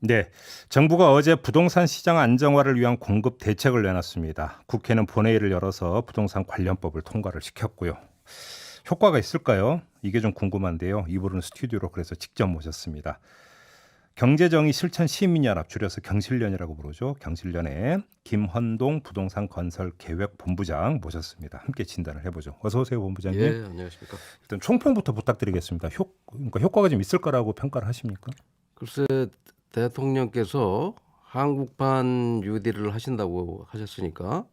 네, 정부가 어제 부동산 시장 안정화를 위한 공급 대책을 내놨습니다. 국회는 본회의를 열어서 부동산 관련법을 통과를 시켰고요. 효과가 있을까요? 이게 좀 궁금한데요. 이분은 스튜디오로 그래서 직접 모셨습니다. 경제정의 실천 시민연합 줄여서 경실련이라고 부르죠. 경실련의 김헌동 부동산 건설 계획 본부장 모셨습니다. 함께 진단을 해보죠. 어서 오세요, 본부장님. 예, 안녕하십니까. 일단 총평부터 부탁드리겠습니다. 그러니까 효과가 좀 있을 거라고 평가를 하십니까? 글쎄 대통령께서 한국판 뉴딜을 하신다고 하셨으니까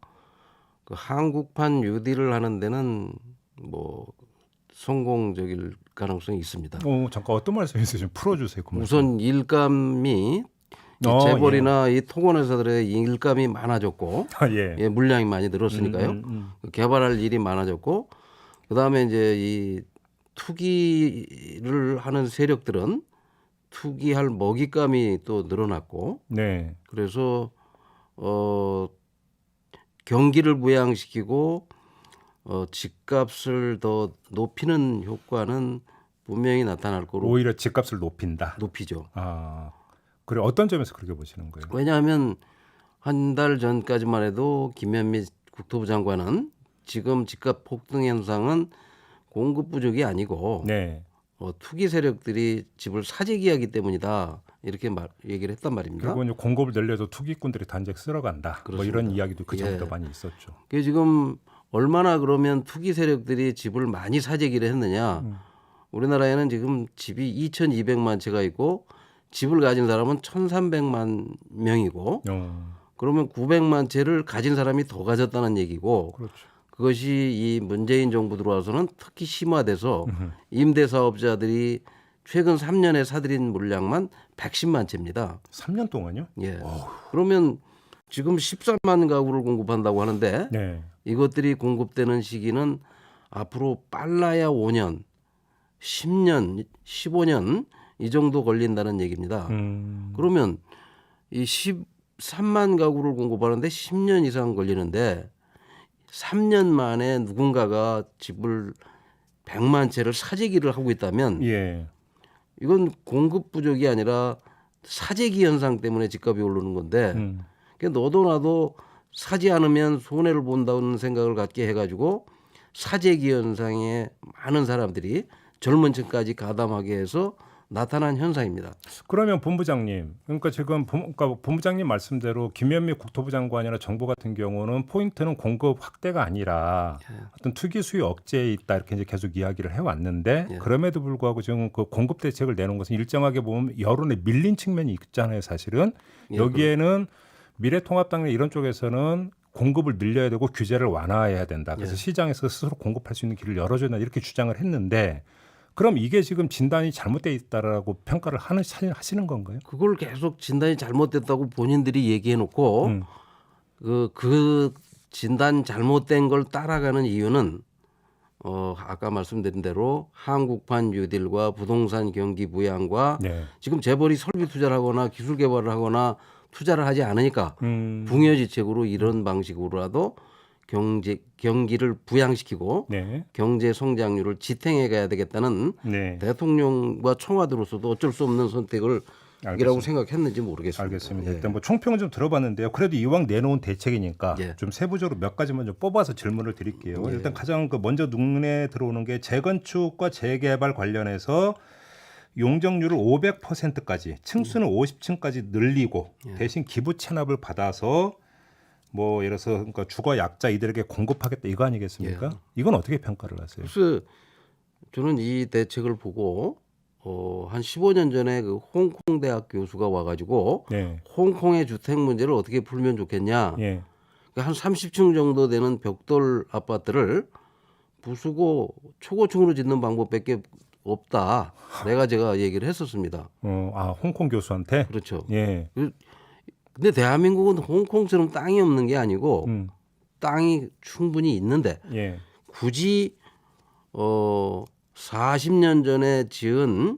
그 한국판 뉴딜을 하는 데는 뭐 성공적일 가능성이 있습니다. 잠깐 어떤 말씀이세요? 좀 풀어주세요. 그 말씀. 우선 일감이 이 재벌이나 이 토건회사들의 일감이 많아졌고 예. 예, 물량이 많이 늘었으니까요. 개발할 일이 많아졌고 그다음에 이제 이 투기를 하는 세력들은 투기할 먹잇감이 또 늘어났고 네. 그래서 경기를 부양시키고 집값을 더 높이는 효과는 분명히 나타날 거로 오히려 집값을 높인다. 높이죠. 그래 어떤 점에서 그렇게 보시는 거예요? 왜냐하면 한 달 전까지만 해도 김현미 국토부 장관은 지금 집값 폭등 현상은 공급 부족이 아니고 네. 투기 세력들이 집을 사재기하기 때문이다 이렇게 얘기를 했단 말입니다. 그리고 이제 공급을 늘려도 투기꾼들이 단적 쓸어간다. 뭐 그렇습니다. 이런 이야기도 그 전부터 예. 많이 있었죠. 그 지금 얼마나 그러면 투기 세력들이 집을 많이 사재기를 했느냐? 우리나라에는 지금 집이 2,200만 채가 있고 집을 가진 사람은 1,300만 명이고 그러면 900만 채를 가진 사람이 더 가졌다는 얘기고 그렇죠. 그것이 이 문재인 정부 들어와서는 특히 심화돼서 임대사업자들이 최근 3년에 사들인 물량만 110만 채입니다. 3년 동안요? 예. 그러면 지금 14만 가구를 공급한다고 하는데 네. 이것들이 공급되는 시기는 앞으로 빨라야 5년, 10년, 15년 이 정도 걸린다는 얘기입니다. 그러면 이 13만 가구를 공급하는데 10년 이상 걸리는데 3년 만에 누군가가 집을 100만 채를 사재기를 하고 있다면 예. 이건 공급 부족이 아니라 사재기 현상 때문에 집값이 오르는 건데 그러니까 너도 나도 사지 않으면 손해를 본다는 생각을 갖게 해가지고 사재기 현상에 많은 사람들이 젊은 층까지 가담하게 해서 나타난 현상입니다. 그러면 본부장님, 그러니까 지금 그러니까 본부장님 말씀대로 김현미 국토부 장관이나 정부 같은 경우는 포인트는 공급 확대가 아니라 어떤 투기 수요 억제에 있다 이렇게 이제 계속 이야기를 해왔는데 그럼에도 불구하고 지금 그 공급 대책을 내놓은 것은 일정하게 보면 여론에 밀린 측면이 있잖아요, 사실은. 여기에는 미래통합당이나 이런 쪽에서는 공급을 늘려야 되고 규제를 완화해야 된다. 그래서 시장에서 스스로 공급할 수 있는 길을 열어줘야 된다 이렇게 주장을 했는데. 그럼 이게 지금 진단이 잘못돼 있다라고 평가를 하시는 건가요? 그걸 계속 진단이 잘못됐다고 본인들이 얘기해놓고 그 진단 잘못된 걸 따라가는 이유는 아까 말씀드린 대로 한국판 뉴딜과 부동산 경기 부양과 지금 재벌이 설비 투자를 하거나 기술 개발을 하거나 투자를 하지 않으니까 궁여지책으로 이런 방식으로라도 경기를 부양시키고 경제 성장률을 지탱해 가야 되겠다는 대통령과 청와대로서도 어쩔 수 없는 선택을 이라고 생각했는지 모르겠습니다. 알겠습니다. 일단 뭐 총평은 좀 들어봤는데요. 그래도 이왕 내놓은 대책이니까 좀 세부적으로 몇 가지만 좀 뽑아서 질문을 드릴게요. 일단 가장 먼저 눈에 들어오는 게 재건축과 재개발 관련해서 용적률을 500%까지 층수는 50층까지 늘리고 대신 기부 체납을 받아서 뭐 예를 들어서 그러니까 주거 약자 이들에게 공급하겠다 이거 아니겠습니까? 이건 어떻게 평가를 하세요? 그래서 저는 이 대책을 보고 한 15년 전에 그 홍콩 대학 교수가 와가지고 홍콩의 주택 문제를 어떻게 풀면 좋겠냐. 그러니까 한 30층 정도 되는 벽돌 아파트를 부수고 초고층으로 짓는 방법밖에 없다. 제가 얘기를 했었습니다. 홍콩 교수한테? 그렇죠. 근데 대한민국은 홍콩처럼 땅이 없는 게 아니고 땅이 충분히 있는데 굳이 40년 전에 지은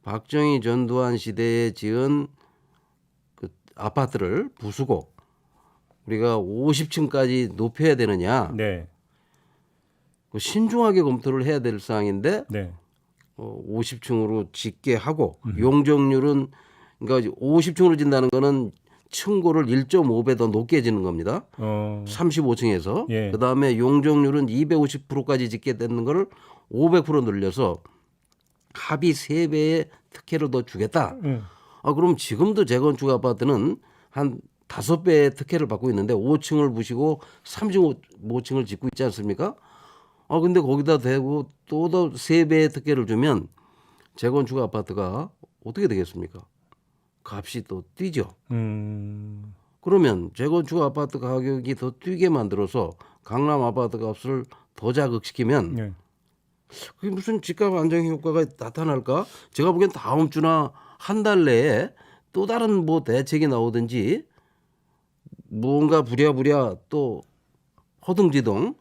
박정희 전두환 시대에 지은 그 아파트를 부수고 우리가 50층까지 높여야 되느냐? 신중하게 검토를 해야 될 사항인데 50층으로 짓게 하고 용적률은 그러니까 50층으로 진다는 거는 층고를 1.5배 더 높게 지는 겁니다. 35층에서 예. 그다음에 용적률은 250%까지 짓게 되는 거를 500% 늘려서 합의 3배의 특혜를 더 주겠다. 그럼 지금도 재건축 아파트는 한 5배의 특혜를 받고 있는데 5층을 부시고 35층을 짓고 있지 않습니까? 근데 거기다 대고 또 더 3배의 특혜를 주면 재건축 아파트가 어떻게 되겠습니까? 값이 또 뛰죠. 그러면 재건축 아파트 가격이 더 뛰게 만들어서 강남 아파트 값을 더 자극시키면 예. 그게 무슨 집값 안정 효과가 나타날까? 제가 보기엔 다음 주나 한 달 내에 또 다른 뭐 대책이 나오든지 뭔가 부랴부랴 또 허둥지둥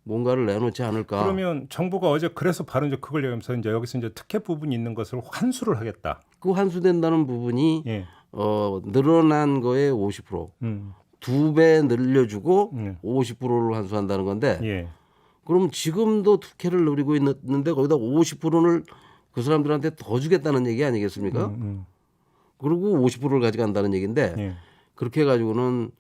뭔가를 내놓지 않을까? 그러면 정부가 어제 그래서 바로 이제 그걸 얘기하면서 이제 여기서 이제 특혜 부분이 있는 것을 환수를 하겠다. 그 환수된다는 부분이 예. 늘어난 거에 50%, 2배 늘려주고 50%를 환수한다는 건데 예. 그럼 지금도 특혜를 누리고 있는데 거기다 50%를 그 사람들한테 더 주겠다는 얘기 아니겠습니까? 그리고 50%를 가져간다는 얘기인데 예. 그렇게 해가지고는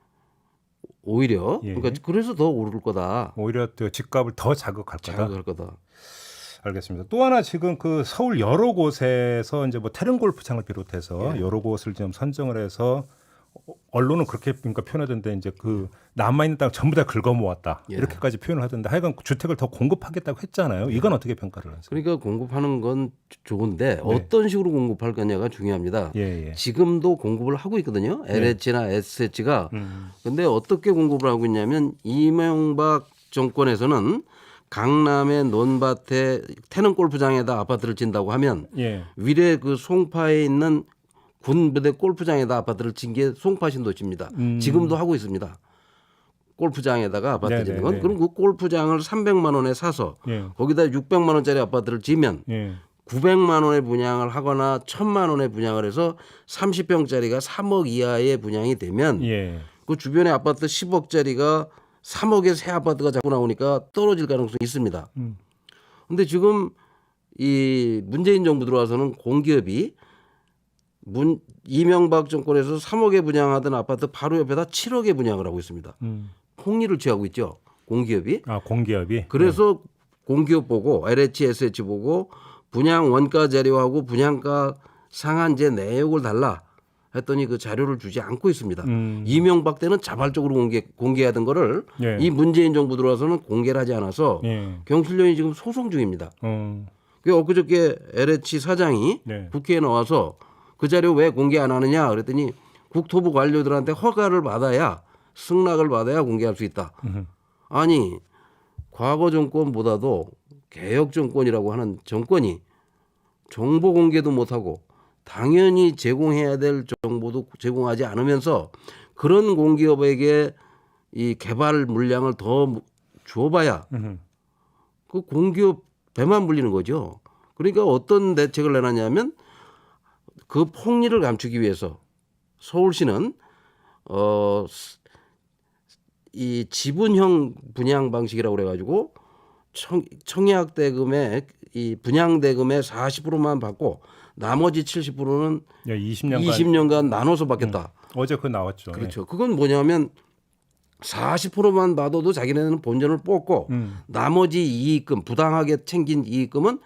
오히려 예. 그러니까 그래서 더 오를 거다. 오히려 또 집값을 더 자극할 거다. 자극할 거다. 알겠습니다. 또 하나 지금 그 서울 여러 곳에서 이제 뭐 태릉 골프장을 비롯해서 예. 여러 곳을 지금 선정을 해서 언론은 그렇게 그러니까 표현하던데 이제 그 남아 있는 땅 전부 다 긁어 모았다 예. 이렇게까지 표현을 하던데 하여간 주택을 더 공급하겠다고 했잖아요. 이건 어떻게 평가를 하세요? 그러니까 공급하는 건 좋은데 어떤 식으로 공급할 거냐가 중요합니다. 예, 예. 지금도 공급을 하고 있거든요. LH나 SH가. 근데 어떻게 공급을 하고 있냐면 이명박 정권에서는 강남의 논밭에 태릉 골프장에다 아파트를 짓는다고 하면 예. 위례 그 송파에 있는 군부대 골프장에다 아파트를 진 게 송파 신도시입니다. 지금도 하고 있습니다. 골프장에다가 아파트 짓는 건. 네네네. 그럼 그 골프장을 300만 원에 사서 예. 거기다 600만 원짜리 아파트를 지면 예. 900만 원에 분양을 하거나 1000만 원에 분양을 해서 30평짜리가 3억 이하의 분양이 되면 예. 그 주변에 아파트 10억짜리가 3억의 새 아파트가 자꾸 나오니까 떨어질 가능성이 있습니다. 근데 지금 이 문재인 정부 들어와서는 공기업이 이명박 정권에서 3억에 분양하던 아파트 바로 옆에다 7억에 분양을 하고 있습니다. 폭리를 취하고 있죠. 공기업이. 아 공기업이. 그래서 공기업 보고 LH, SH 보고 분양 원가 자료하고 분양가 상한제 내역을 달라 했더니 그 자료를 주지 않고 있습니다. 이명박 때는 자발적으로 공개하던 거를 예. 이 문재인 정부 들어와서는 공개를 하지 않아서 예. 경실련이 지금 소송 중입니다. 어. 그 엊그저께 LH 사장이 네. 국회에 나와서 그 자료 왜 공개 안 하느냐 그랬더니 국토부 관료들한테 허가를 받아야 승낙을 받아야 공개할 수 있다. 아니 과거 정권보다도 개혁 정권이라고 하는 정권이 정보 공개도 못하고 당연히 제공해야 될 정보도 제공하지 않으면서 그런 공기업에게 이 개발 물량을 더 줘봐야 그 공기업 배만 불리는 거죠. 그러니까 어떤 대책을 내놨냐면 그 폭리를 감추기 위해서 서울시는 이 지분형 분양 방식이라고 그래가지고 청약 대금의 이 분양 대금의 40%만 받고 나머지 70%는 예, 20년간 20년간 나눠서 받겠다. 어제 그 나왔죠. 그렇죠. 그건 뭐냐면 40%만 받아도 자기네는 본전을 뽑고 나머지 이익금 부당하게 챙긴 이익금은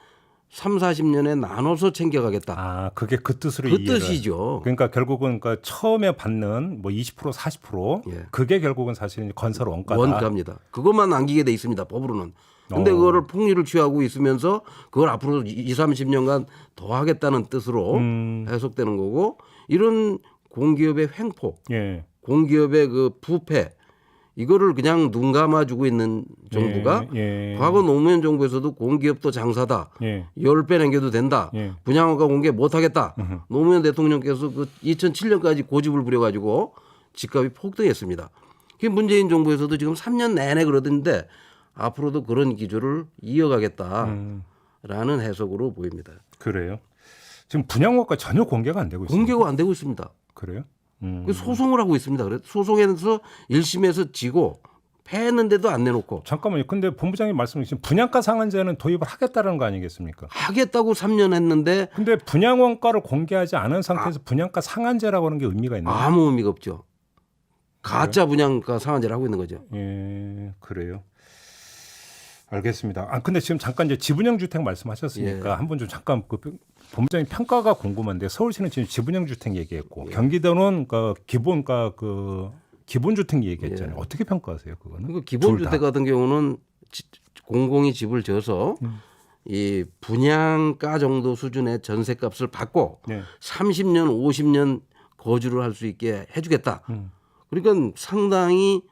3, 40년에 나눠서 챙겨가겠다. 아, 그게 그 뜻으로 그 이해를. 뜻이죠. 그러니까 결국은 그러니까 처음에 받는 뭐 20%, 40% 예. 그게 결국은 사실은 건설 원가다. 원가입니다. 그것만 남기게 돼 있습니다. 법으로는. 근데 그거를 폭리를 취하고 있으면서 그걸 앞으로 20, 30년간 더 하겠다는 뜻으로 해석되는 거고 이런 공기업의 횡포, 예. 공기업의 그 부패 이거를 그냥 눈 감아주고 있는 정부가 예. 과거 노무현 정부에서도 공기업도 장사다. 예. 10배 남겨도 된다. 예. 분양허가 공개 못하겠다. 노무현 대통령께서 그 2007년까지 고집을 부려가지고 집값이 폭등했습니다. 그게 문재인 정부에서도 지금 3년 내내 그러던데 앞으로도 그런 기조를 이어가겠다라는 해석으로 보입니다. 그래요. 지금 분양원가 전혀 공개가 안 되고 있습니다. 공개가 안 되고 있습니다. 그래요? 그 소송을 하고 있습니다. 그래서 소송에서 1심에서 지고 했는데도 안 내놓고 잠깐만요. 근데 본부장님 말씀하신 분양가 상한제는 도입을 하겠다는 거 아니겠습니까? 하겠다고 3년 했는데 근데 분양 원가를 공개하지 않은 상태에서 분양가 상한제라고 하는 게 의미가 있나요? 아무 의미가 없죠. 가짜 분양가 상한제를 하고 있는 거죠. 예, 그래요. 알겠습니다. 근데 지금 잠깐 이제 지분형 주택 말씀하셨으니까 예. 한번 좀 잠깐 그 본부장님 평가가 궁금한데 서울시는 지금 지분형 주택 얘기했고 경기도는 그 기본 주택 얘기했잖아요. 어떻게 평가하세요, 그거는? 그러니까 기본 둘 다. 주택 같은 경우는 공공이 집을 지어서 이 분양가 정도 수준의 전세값을 받고 네. 30년, 50년 거주를 할 수 있게 해주겠다. 그러니까 상당히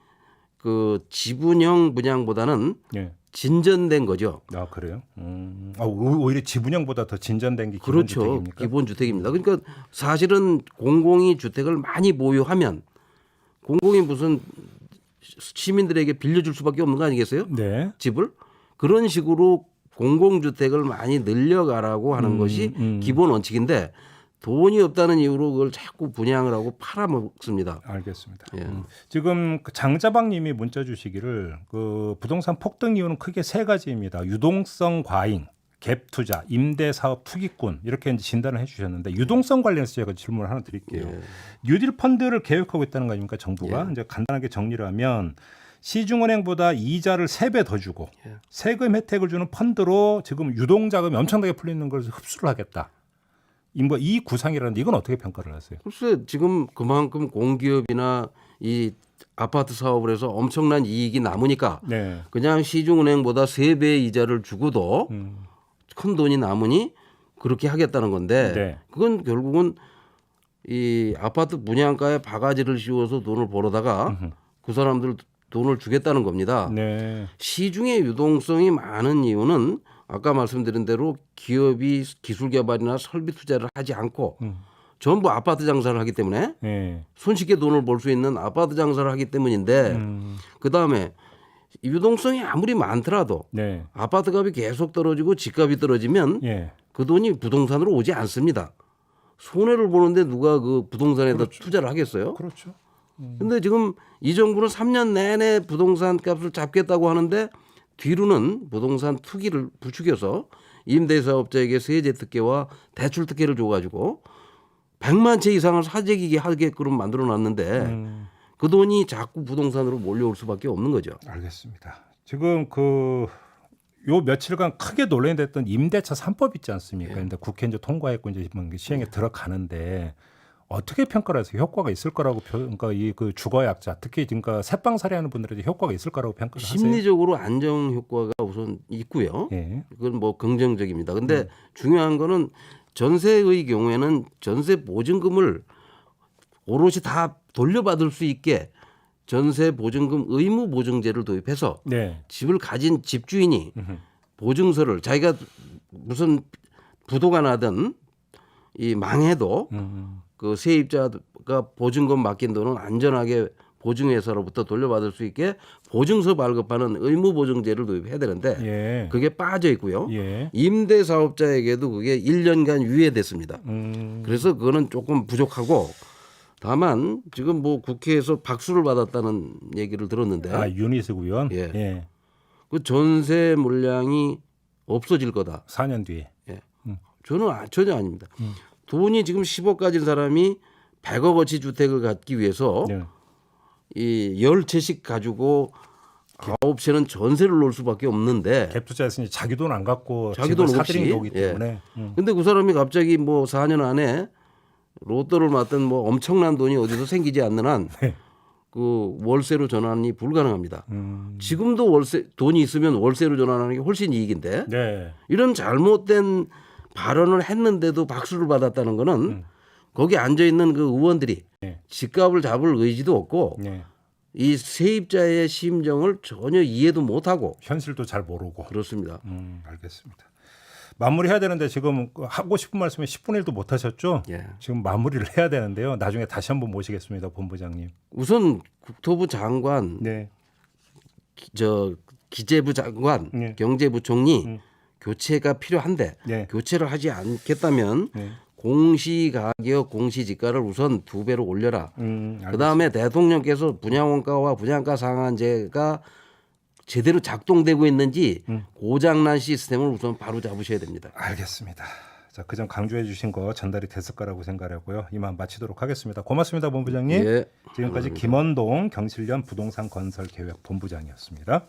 그 지분형 분양보다는 예. 진전된 거죠. 아, 그래요? 오히려 지분형보다 더 진전된 게 기본 그렇죠. 주택입니까? 기본 주택입니다. 그러니까 사실은 공공이 주택을 많이 보유하면 공공이 무슨 시민들에게 빌려줄 수밖에 없는 거 아니겠어요? 네. 집을 그런 식으로 공공주택을 많이 늘려가라고 하는 것이 기본 원칙인데 돈이 없다는 이유로 그걸 자꾸 분양을 하고 팔아먹습니다. 알겠습니다. 예. 지금 그 장자박님이 문자 주시기를 그 부동산 폭등 이유는 크게 세 가지입니다. 유동성 과잉, 갭 투자, 임대 사업 투기꾼 이렇게 이제 진단을 해주셨는데 유동성 관련해서 제가 질문을 하나 드릴게요. 예. 뉴딜 펀드를 계획하고 있다는 거 아닙니까? 정부가 이제 간단하게 정리를 하면 시중은행보다 이자를 3배 더 주고 세금 혜택을 주는 펀드로 지금 유동자금이 엄청나게 풀리는 걸 흡수를 하겠다. 이 구상이라는데 이건 어떻게 평가를 하세요? 글쎄 지금 그만큼 공기업이나 이 아파트 사업을 해서 엄청난 이익이 남으니까 네. 그냥 시중은행보다 3배의 이자를 주고도 큰 돈이 남으니 그렇게 하겠다는 건데 네. 그건 결국은 이 아파트 분양가에 바가지를 씌워서 돈을 벌어다가 그 사람들 돈을 주겠다는 겁니다. 네. 시중에 유동성이 많은 이유는 아까 말씀드린 대로 기업이 기술 개발이나 설비 투자를 하지 않고 전부 아파트 장사를 하기 때문에 네. 손쉽게 돈을 벌 수 있는 아파트 장사를 하기 때문인데 그다음에 유동성이 아무리 많더라도 네. 아파트 값이 계속 떨어지고 집값이 떨어지면 예. 그 돈이 부동산으로 오지 않습니다. 손해를 보는데 누가 그 부동산에다 투자를 하겠어요? 그렇죠. 근데 지금 이 정부는 3년 내내 부동산 값을 잡겠다고 하는데 뒤로는 부동산 투기를 부추겨서 임대사업자에게 세제 특혜와 대출 특혜를 줘가지고 100만 채 이상을 사재기기 하게끔 만들어놨는데 그 돈이 자꾸 부동산으로 몰려올 수밖에 없는 거죠. 알겠습니다. 지금 요 며칠간 크게 논란이 됐던 임대차 3법 있지 않습니까? 근데 국회 이제 통과했고 이제 시행에 들어가는데 어떻게 평가를 하세요? 효과가 있을 거라고 그러니까 그 주거약자 특히 그러니까 새빵 살이하는 분들에게 효과가 있을 거라고 평가를 하세요? 심리적으로 안정 효과가 우선 있고요. 예. 그건 뭐 긍정적입니다. 근데 중요한 거는 전세의 경우에는 전세 보증금을 오롯이 다 돌려받을 수 있게 전세 보증금 의무 보증제를 도입해서 네. 집을 가진 집주인이 보증서를 자기가 무슨 부도가 나든 이 망해도 그 세입자가 보증금 맡긴 돈은 안전하게 보증회사로부터 돌려받을 수 있게 보증서 발급하는 의무 보증제를 도입해야 되는데 예. 그게 빠져 있고요. 예. 임대사업자에게도 그게 1년간 유예됐습니다. 그래서 그거는 조금 부족하고 다만 지금 뭐 국회에서 박수를 받았다는 얘기를 들었는데 유니스 의원. 예. 예. 그 전세 물량이 없어질 거다. 4년 뒤에. 저는 전혀 아닙니다. 돈이 지금 10억 가진 사람이 100억어치 주택을 갖기 위해서 네. 이 10채씩 가지고 9채는 전세를 놓을 수밖에 없는데 갭 투자했으니 자기 돈 안 갖고 자기 집을 돈 사들인 없이, 거기 때문에. 근데 그 사람이 갑자기 뭐 4년 안에 로또를 맞든 뭐 엄청난 돈이 어디서 생기지 않는 한 그 월세로 전환이 불가능합니다. 지금도 월세 돈이 있으면 월세로 전환하는 게 훨씬 이익인데 네. 이런 잘못된 발언을 했는데도 박수를 받았다는 거는 거기 앉아 있는 그 의원들이 네. 집값을 잡을 의지도 없고 네. 이 세입자의 심정을 전혀 이해도 못하고 현실도 잘 모르고. 그렇습니다. 알겠습니다. 마무리해야 되는데 지금 하고 싶은 말씀에 10분의 1도 못 하셨죠? 예. 지금 마무리를 해야 되는데요. 나중에 다시 한번 모시겠습니다, 본부장님. 우선 국토부 장관, 네. 기재부 장관, 네. 경제부총리 교체가 필요한데 네. 교체를 하지 않겠다면 네. 공시가격, 공시지가를 우선 2배로 올려라. 알겠습니다. 그다음에 대통령께서 분양원가와 분양가 상한제가 제대로 작동되고 있는지 고장난 시스템을 우선 바로 잡으셔야 됩니다. 알겠습니다. 자, 그 점 강조해 주신 거 전달이 됐을 거라고 생각하고요. 이만 마치도록 하겠습니다. 고맙습니다, 본부장님. 예. 지금까지 김원동 경실련 부동산 건설 계획 본부장이었습니다.